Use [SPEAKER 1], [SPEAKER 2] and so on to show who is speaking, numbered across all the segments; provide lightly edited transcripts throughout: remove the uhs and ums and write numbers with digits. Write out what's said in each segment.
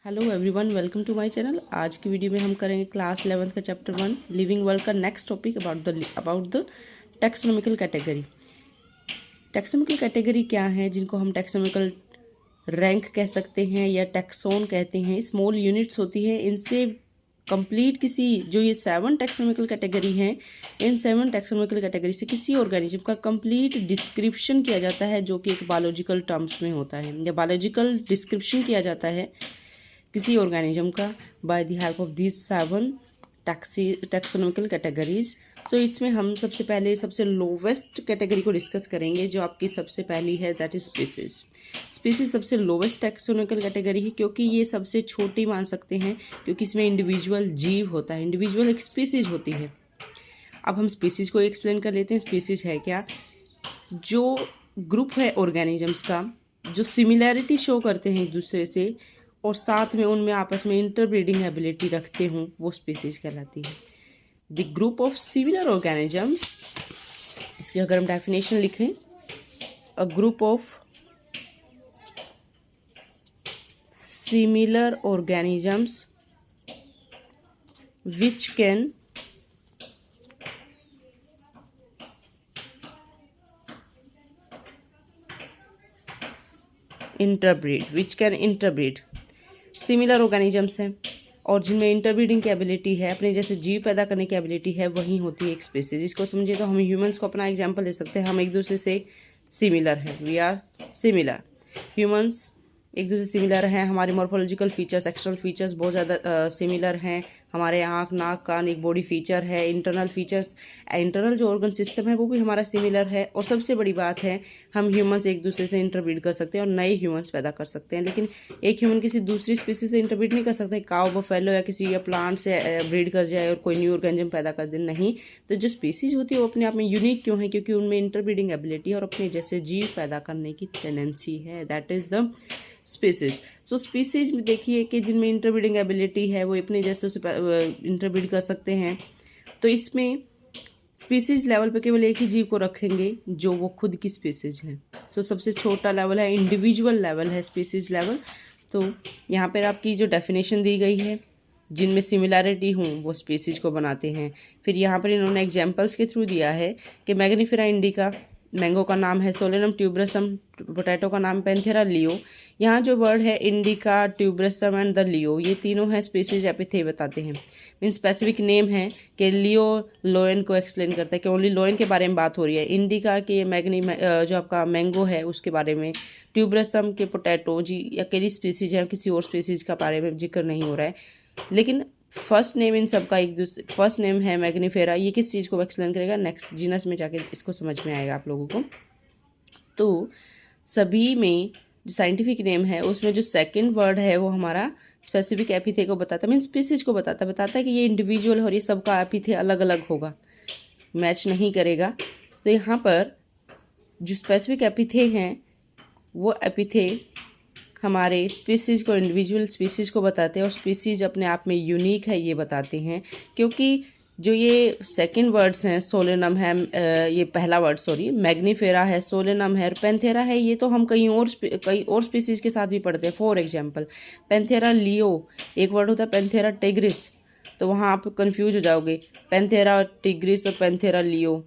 [SPEAKER 1] Hello everyone, welcome to my channel. आज की video में हम करेंगे क्लास 11th का चैप्टर 1 लिविंग वर्ल्ड का next topic about the taxonomical category. Taxonomical category क्या है, जिनको हम टैक्सोनॉमिकल रैंक कह सकते हैं या टैक्सोन कहते हैं। स्मॉल यूनिट्स होती है, इनसे कंप्लीट किसी जो ये 7 टैक्सोनॉमिकल कैटेगरी हैं, इन 7 टैक्सोनॉमिकल कैटेगरी से किसी ऑर्गेनिज्म का कंप्लीट डिस्क्रिप्शन किया जाता है, जो कि एक बायोलॉजिकल टर्म्स में होता है या बायोलॉजिकल डिस्क्रिप्शन किया जाता है किसी ऑर्गेनिज्म का by the help of these 7 taxonomical categories. So इसमें हम सबसे पहले सबसे लोवेस्ट कैटेगरी को डिस्कस करेंगे, जो आपकी सबसे पहली है, दैट इज स्पीसीज। स्पीसीज सबसे लोवेस्ट टैक्सोनॉमिकल कैटेगरी है, क्योंकि ये सबसे छोटी मान सकते हैं, क्योंकि इसमें इंडिविजुअल जीव होता है, इंडिविजुअल एक स्पीसीज होती है। अब हम स्पीसीज को एक्सप्लेन कर लेते हैं। स्पीसीज है क्या? जो ग्रुप है ऑर्गेनिजम्स का जो सिमिलैरिटी शो करते हैं एक दूसरे से और साथ में उनमें आपस में इंटरब्रीडिंग एबिलिटी रखते हों, वो स्पीसीज कहलाती है। The group of similar organisms, इसकी अगर हम डेफिनेशन लिखें, a group of similar organisms which can interbreed similar organisms हैं और जिनमें इंटरब्रीडिंग की एबिलिटी है, अपने जैसे जीव पैदा करने की एबिलिटी है, वही होती है एक स्पीसीज। इसको समझिए तो हम ह्यूमंस को अपना एग्जांपल ले सकते हैं। हम एक दूसरे से सिमिलर हैं, वी आर सिमिलर। ह्यूमंस एक दूसरे सिमिलर हैं, हमारे मॉर्फोलॉजिकल फीचर्स, एक्सटर्नल फीचर्स बहुत ज़्यादा सिमिलर हैं। हमारे आँख, नाक, कान एक बॉडी फीचर है। इंटरनल फीचर्स, इंटरनल जो ऑर्गन सिस्टम है वो भी हमारा सिमिलर है। और सबसे बड़ी बात है, हम ह्यूमंस एक दूसरे से इंटरब्रीड कर सकते हैं और नए ह्यूमंस पैदा कर सकते हैं। लेकिन एक ह्यूमन किसी दूसरी स्पीसीज से इंटरब्रीड नहीं कर सकता। काउ, बफेलो या किसी या प्लांट से ब्रीड कर जाए और कोई न्यू ऑर्गेनिज्म पैदा कर दे, नहीं। तो जो स्पीसीज होती है वो अपने आप में यूनिक क्यों है? क्योंकि उनमें इंटरब्रीडिंग एबिलिटी और अपने जैसे जीव पैदा करने की टेंडेंसी है, that is the species. So species में देखिए कि जिनमें इंटरब्रीडिंग एबिलिटी है वो अपने जैसे इंटरब्रीड कर सकते हैं। तो इसमें स्पीसीज लेवल पे केवल एक ही जीव को रखेंगे जो वो खुद की स्पीसीज है। सो सबसे छोटा लेवल है, इंडिविजुअल लेवल है स्पीसीज लेवल। तो यहाँ पर आपकी जो डेफिनेशन दी गई है, जिनमें सिमिलैरिटी हों वो स्पीसीज को बनाते हैं। फिर यहाँ पर इन्होंने एग्जांपल्स के थ्रू दिया है कि मैग्नीफेरा इंडिका, मैंगो का नाम है सोलेनम ट्यूबरसम, पोटैटो का नाम पैंथेरा लियो। यहाँ जो वर्ड है इंडिका, ट्यूबरसम एंड द लियो, ये तीनों हैं स्पीसीज एपिथे बताते हैं। मीन स्पेसिफिक नेम है कि लियो लोयन को एक्सप्लेन करता है कि ओनली लोयन के बारे में बात हो रही है। इंडिका के जो आपका मैंगो है उसके बारे में, ट्यूबरसम के पोटैटो जी अकेली स्पीसीज है, किसी और स्पीसीज का बारे में जिक्र नहीं हो रहा है। लेकिन फर्स्ट नेम इन सबका एक दूसरे, फर्स्ट नेम है मैग्नीफेरा, ये किस चीज़ को एक्सप्लेन करेगा? नेक्स्ट जीनस में जाके इसको समझ में आएगा आप लोगों को। तो सभी में जो साइंटिफिक नेम है उसमें जो सेकंड वर्ड है वो हमारा स्पेसिफिक एपिथे को बताता है, मीन स्पीसीज को बताता है कि ये इंडिविजुअल है और ये सबका एपिथे अलग अलग होगा, मैच नहीं करेगा। तो यहाँ पर जो स्पेसिफिक एपिथे हैं वो एपिथे हमारे स्पीसीज को, इंडिविजुअल स्पीसीज को बताते हैं और स्पीसीज अपने आप में यूनिक है ये बताते हैं। क्योंकि जो ये सेकंड वर्ड्स हैं, सोलेनम है, ये पहला वर्ड सॉरी मैग्नीफेरा है, सोलेनम है और पैंथेरा है, ये तो हम कई और स्पीसीज के साथ भी पढ़ते हैं। फॉर एग्जांपल पैंथेरा लियो, एक वर्ड होता है पैंथेरा टिग्रिस, तो वहाँ आप कंफ्यूज हो जाओगे, पैंथेरा टिग्रिस और पैंथेरा लियो।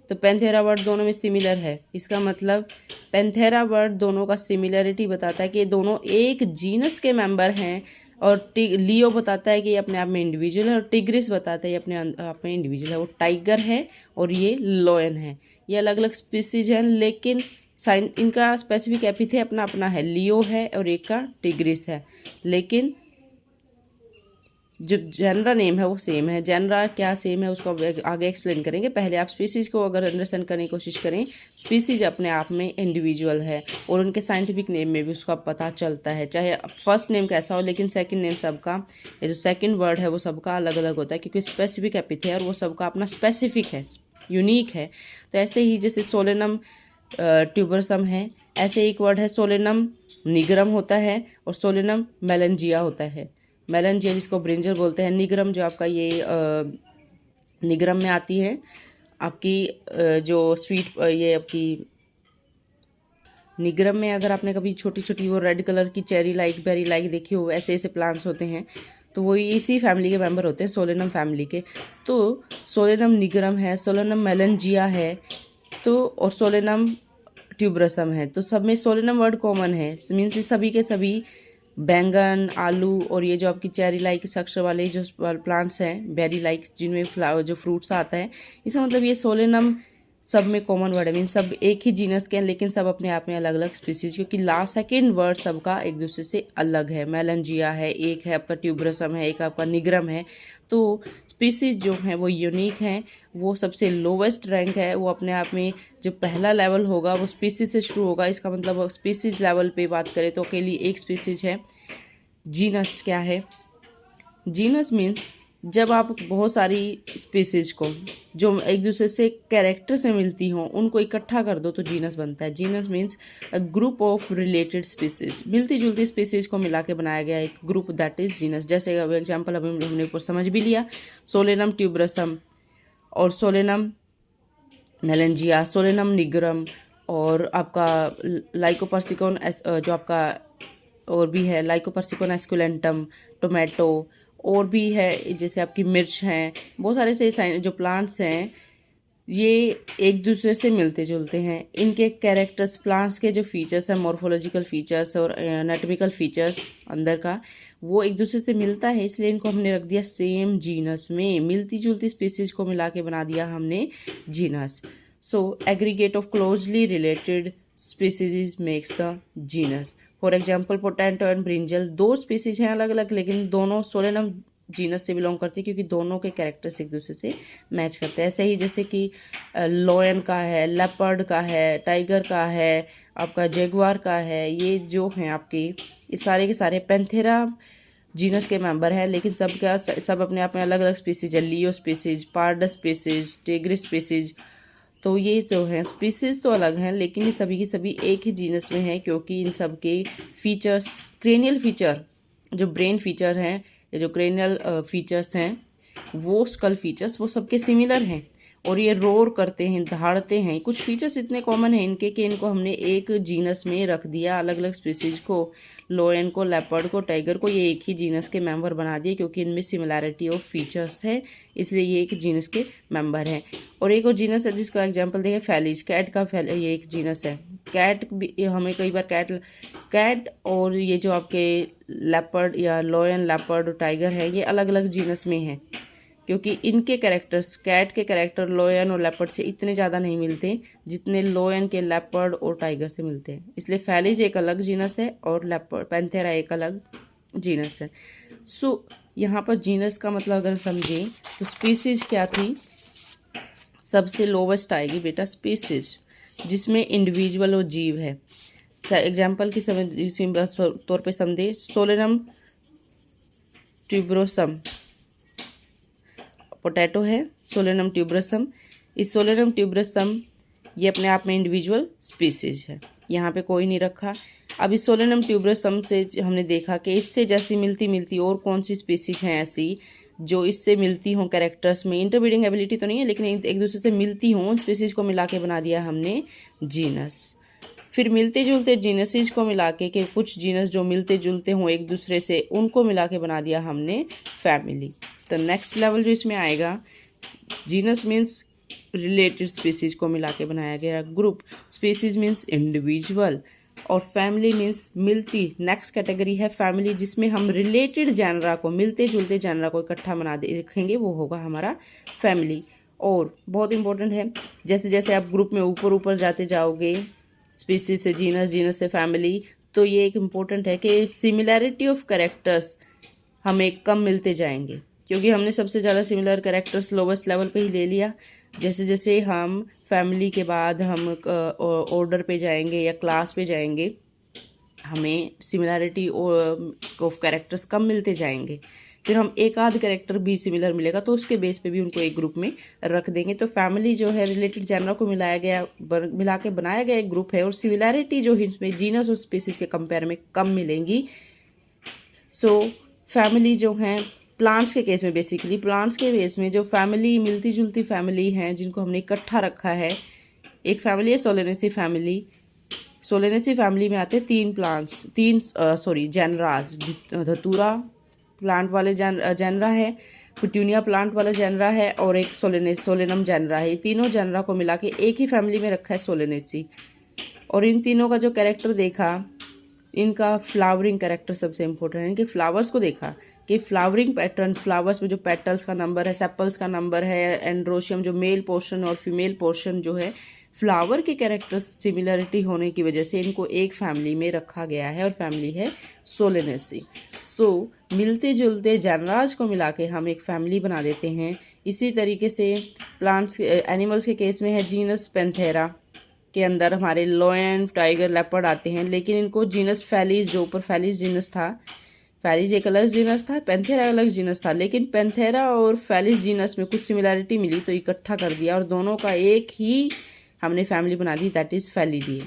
[SPEAKER 1] तो पैंथेरा वर्ड दोनों में सिमिलर है, इसका मतलब पैंथेरा वर्ड दोनों का सिमिलरिटी बताता है कि दोनों एक जीनस के मेंबर हैं। और लियो बताता है कि ये अपने आप में इंडिविजुअल है और टिग्रिस बताता है ये अपने आप में इंडिविजुअल है। वो टाइगर है और ये लॉयन है, ये अलग अलग स्पीसीज हैं, लेकिन इनका स्पेसिफिक एपिथे अपना अपना है। लियो है और एक का टिग्रिस है, लेकिन जो जेनरा नेम है वो सेम है। जेनरा क्या सेम है उसको आगे एक्सप्लेन करेंगे। पहले आप स्पीसीज को अगर अंडरस्टैंड करने की कोशिश करें, स्पीसीज अपने आप में इंडिविजुअल है और उनके साइंटिफिक नेम में भी उसका पता चलता है, चाहे फर्स्ट नेम कैसा हो, लेकिन सेकंड नेम सबका, ये जो सेकंड वर्ड है वो सबका अलग अलग होता है, क्योंकि स्पेसिफिक एपिथे है और वो सबका अपना स्पेसिफिक है, यूनिक है। तो ऐसे ही जैसे सोलेनम ट्यूबरसम है, ऐसे एक वर्ड है सोलेनम निग्रम होता है और सोलेनम मेलेंजिया होता है। मेलेंजिया जिसको ब्रिंजल बोलते हैं, निग्रम जो आपका ये निग्रम में आती है आपकी जो स्वीट, ये आपकी निग्रम में अगर आपने कभी छोटी छोटी वो रेड कलर की चेरी लाइक बेरी लाइक देखी हो, ऐसे ऐसे प्लांट्स होते हैं, तो वो इसी फैमिली के मेंबर होते हैं, सोलेनम फैमिली के। तो सोलेनम निग्रम है, सोलेनम मेलनजिया है, तो और सोलेनम ट्यूबरसम है। तो सब में सोलेनम वर्ड कॉमन है, मीन्स सभी के सभी बैंगन, आलू और ये जो आपकी चेरी लाइक स्ट्रक्चर वाले जो प्लांट्स हैं, बेरी लाइक जिनमें फ्लावर जो फ्रूट्स आता है, इसका मतलब ये सोलेनम सब में कॉमन वर्ड है, मीन सब एक ही जीनस के हैं लेकिन सब अपने आप में अलग अलग स्पीसीज, क्योंकि लास्ट सेकेंड वर्ड सबका एक दूसरे से अलग है। मेलनजिया है, एक है आपका ट्यूबरसम है, एक आपका निग्रम है। तो स्पीसीज जो हैं वो यूनिक हैं, वो सबसे लोवेस्ट रैंक है, वो अपने आप में जो पहला लेवल होगा वो स्पीसीज से शुरू होगा। इसका मतलब स्पीसीज लेवल पे बात करें तो अकेली एक स्पीसीज है। जीनस क्या है? जीनस मीन्स जब आप बहुत सारी स्पीसीज को जो एक दूसरे से कैरेक्टर से मिलती हों उनको इकट्ठा कर दो तो जीनस बनता है। Genus means a group of related species, मिलती जुलती स्पीसीज को मिला के बनाया गया एक ग्रुप, दैट इज जीनस। जैसे अब एग्जाम्पल अभी हमने ऊपर समझ भी लिया, सोलेनम ट्यूबरसम और सोलेनम मेलनजिया, सोलेनम निग्रम और आपका लाइकोपर्सिकॉन जो आपका और भी है लाइकोपर्सिकॉन एस्कुलेंटम, टोमेटो, और भी है जैसे आपकी मिर्च हैं, बहुत सारे से जो प्लांट्स हैं ये एक दूसरे से मिलते जुलते हैं। इनके कैरेक्टर्स, प्लांट्स के जो फीचर्स हैं, मॉर्फोलॉजिकल फीचर्स और एनाटॉमिकल फीचर्स अंदर का, वो एक दूसरे से मिलता है, इसलिए इनको हमने रख दिया सेम जीनस में। मिलती जुलती स्पीसीज को मिला के बना दिया हमने genus. So aggregate of closely related species makes the genus. For example potato and brinjal, दो स्पीसीज हैं अलग अलग लेकिन दोनों सोलेनम जीनस से बिलोंग करती है, क्योंकि दोनों के कैरेक्टर्स एक दूसरे से मैच करते हैं। ऐसे ही जैसे कि लॉयन का है, लेपर्ड का है, टाइगर का है, आपका जैगुआर का है, ये जो हैं आपके ये सारे के सारे पैंथेरा जीनस के मेंबर हैं, लेकिन सब अपने आप में अलग अलग स्पीसीज है। Leo species, pardus species, tigris species. तो ये जो हैं स्पीसीज तो अलग हैं लेकिन ये सभी की सभी एक ही जीनस में हैं, क्योंकि इन सब के फीचर्स, क्रेनियल फीचर जो ब्रेन फीचर हैं, ये जो क्रेनियल फीचर्स हैं, वो स्कल फीचर्स, वो सबके सिमिलर हैं। और ये रोर करते हैं, दहाड़ते हैं। कुछ फीचर्स इतने कॉमन हैं इनके कि इनको हमने एक जीनस में रख दिया। अलग अलग स्पीसीज को, लोयन को, लेपर्ड को, टाइगर को, ये एक ही जीनस के मेंबर बना दिए क्योंकि इनमें सिमिलैरिटी ऑफ फीचर्स है, इसलिए ये एक जीनस के मेंबर हैं। और एक और जीनस है जिसका एग्जांपल देखें, फैलीज, कैट का ये एक जीनस है। कैट भी हमें कई बार कैट और ये जो आपके लेपर्ड या लॉयन, लेपर्ड और टाइगर है, ये अलग अलग जीनस में हैं, क्योंकि इनके कैरेक्टर्स, कैट के कैरेक्टर लॉयन और लेपर्ड से इतने ज़्यादा नहीं मिलते जितने लॉयन के, लेपर्ड और टाइगर से मिलते हैं। इसलिए फैलीज एक अलग जीनस है और लेपर्ड, पैंथेरा एक अलग जीनस है। सो यहाँ पर जीनस का मतलब अगर समझें तो स्पीसीज क्या थी, सबसे लोवेस्ट आएगी बेटा स्पीसीज, जिसमें इंडिविजुअल और जीव है। एग्जाम्पल की तौर पे समझे, सोलेनम ट्यूबरोसम पोटैटो है, सोलेनम ट्यूबरसम। इस सोलेनम ट्यूबरसम ये अपने आप में इंडिविजुअल स्पीसीज है, यहाँ पे कोई नहीं रखा। अब इस सोलेनम ट्यूबरसम से हमने देखा कि इससे जैसी मिलती और कौन सी स्पीसीज हैं ऐसी जो इससे मिलती हों कैरेक्टर्स में। इंटरब्रीडिंग एबिलिटी तो नहीं है लेकिन एक दूसरे से मिलती हों, उन स्पीसीज को मिला के बना दिया हमने जीनस। फिर मिलते जुलते जीनसेज को मिला के, कुछ जीनस जो मिलते जुलते हों एक दूसरे से, उनको मिला के बना दिया हमने फैमिली। तो नेक्स्ट लेवल जो इसमें आएगा, जीनस मीन्स रिलेटेड स्पीसीज को मिला के बनाया गया ग्रुप, स्पीसीज मीन्स इंडिविजुअल, और फैमिली मीन्स मिलती। नेक्स्ट कैटेगरी है फैमिली, जिसमें हम रिलेटेड जैनरा को, मिलते जुलते जैनरा को इकट्ठा बना दे रखेंगे, वो होगा हमारा फैमिली। और बहुत इंपॉर्टेंट है, जैसे जैसे आप ग्रुप में ऊपर जाते जाओगे, स्पीसीज से जीनस, जीनस से फैमिली, तो ये एक इम्पोर्टेंट है कि सिमिलैरिटी ऑफ कैरेक्टर्स हमें कम मिलते जाएंगे, क्योंकि हमने सबसे ज़्यादा सिमिलर कैरेक्टर्स लोवेस्ट लेवल पे ही ले लिया। जैसे जैसे हम फैमिली के बाद हम ऑर्डर पे जाएंगे या क्लास पे जाएंगे, हमें सिमिलैरिटी ऑफ कैरेक्टर्स कम मिलते जाएंगे। फिर हम एक आध कैरेक्टर भी सिमिलर मिलेगा तो उसके बेस पे भी उनको एक ग्रुप में रख देंगे। तो फैमिली जो है रिलेटेड जैनरा को मिला के बनाया गया एक ग्रुप है, और सिमिलैरिटी जो इसमें जीनस और स्पीसीज के कंपेयर में कम मिलेंगी। सो फैमिली जो हैं प्लांट्स के केस में, बेसिकली प्लांट्स के बेस में जो फैमिली, मिलती जुलती फैमिली हैं जिनको हमने इकट्ठा रखा है, एक फैमिली है सोलेनेसी फैमिली, सोलेनेसी फैमिली में आते हैं 3 प्लांट्स, 3 जेनरास। धतूरा प्लांट वाले जेनरा है, पिटूनिया प्लांट वाला जेनरा है, और एक सोलेनम जेनरा है। ये तीनों जेनरा को मिला के एक ही फैमिली में रखा है सोलेनेसी। और इन तीनों का जो कैरेक्टर देखा, इनका फ्लावरिंग कैरेक्टर सबसे इम्पोर्टेंट है। इनके फ्लावर्स को देखा कि फ्लावरिंग पैटर्न, फ्लावर्स में जो पेटल्स का नंबर है, सेपल्स का नंबर है, एंड्रोशियम जो मेल पोर्शन और फीमेल पोर्शन जो है, फ्लावर के कैरेक्टर्स सिमिलरिटी होने की वजह से इनको एक फैमिली में रखा गया है और फैमिली है सोलेनेसी। मिलते जुलते जेनराज को मिला के हम एक फैमिली बना देते हैं। इसी तरीके से प्लांट्स एनिमल्स के केस में है जीनस पैंथेरा के अंदर हमारे लॉयन, टाइगर, लेपर्ड आते हैं, लेकिन इनको जीनस फैलीज, जो ऊपर फैलीज जीनस था, फैलीज एक अलग जीनस था, पैंथेरा अलग जीनस था, लेकिन पैंथेरा और फैलीज जीनस में कुछ सिमिलरिटी मिली तो इकट्ठा कर दिया और दोनों का एक ही हमने फैमिली बना दी, दैट इज़ फैलिडी।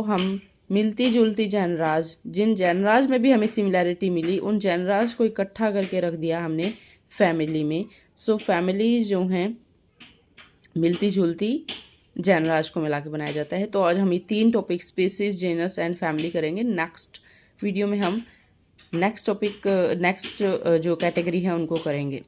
[SPEAKER 1] हम मिलती जुलती जेनराज, जिन जेनराज में भी हमें सिमिलरिटी मिली, उन जेनराज को इकट्ठा करके रख दिया हमने फैमिली में। फैमिली जो हैं मिलती जुलती जेनराज को मिला के बनाया जाता है। तो आज हम ये 3 topic, species, genus and family करेंगे। नेक्स्ट वीडियो में हम नेक्स्ट जो कैटेगरी है उनको करेंगे।